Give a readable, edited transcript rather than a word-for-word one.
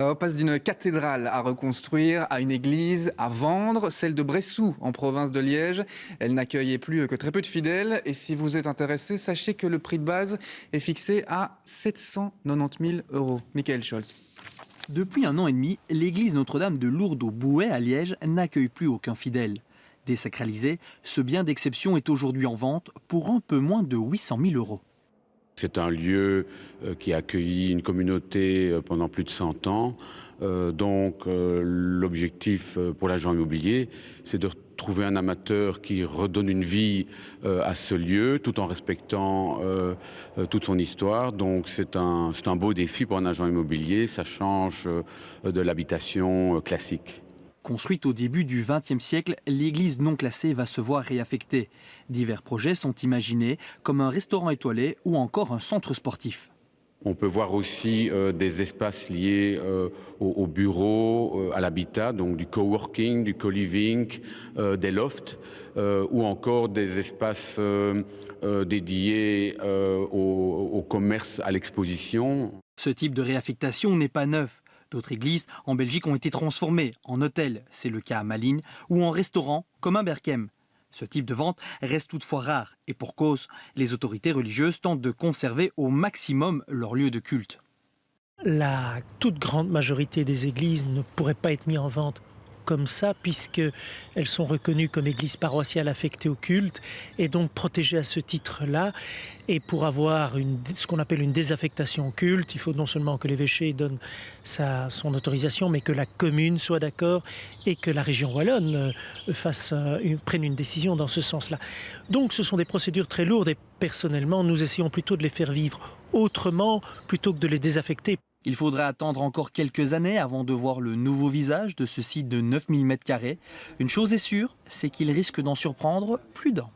On passe d'une cathédrale à reconstruire à une église à vendre, celle de Bressou en province de Liège. Elle n'accueillait plus que très peu de fidèles et si vous êtes intéressé, sachez que le prix de base est fixé à 790 000 euros. Michael Scholz. Depuis 1 an et demi, l'église Notre-Dame de Lourdes au Bouet à Liège n'accueille plus aucun fidèle. Désacralisé, ce bien d'exception est aujourd'hui en vente pour un peu moins de 800 000 euros. C'est un lieu qui a accueilli une communauté pendant plus de 100 ans. L'objectif pour l'agent immobilier, c'est de trouver un amateur qui redonne une vie à ce lieu tout en respectant toute son histoire. Donc c'est un beau défi pour un agent immobilier, ça change de l'habitation classique. Construite au début du XXe siècle, l'église non classée va se voir réaffectée. Divers projets sont imaginés, comme un restaurant étoilé ou encore un centre sportif. On peut voir aussi des espaces liés au bureau, à l'habitat, donc du coworking, du co-living, des lofts, ou encore des espaces dédiés au commerce, à l'exposition. Ce type de réaffectation n'est pas neuf. D'autres églises en Belgique ont été transformées en hôtels, c'est le cas à Malines, ou en restaurant comme à Berchem. Ce type de vente reste toutefois rare et pour cause, les autorités religieuses tentent de conserver au maximum leur lieu de culte. La toute grande majorité des églises ne pourraient pas être mises en vente comme ça, puisqu'elles sont reconnues comme églises paroissiales affectées au culte et donc protégées à ce titre-là. Et pour avoir ce qu'on appelle une désaffectation au culte, il faut non seulement que l'évêché donne son autorisation, mais que la commune soit d'accord et que la région wallonne prenne une décision dans ce sens-là. Donc ce sont des procédures très lourdes et personnellement, nous essayons plutôt de les faire vivre autrement plutôt que de les désaffecter. Il faudra attendre encore quelques années avant de voir le nouveau visage de ce site de 9000 m². Une chose est sûre, c'est qu'il risque d'en surprendre plus d'un.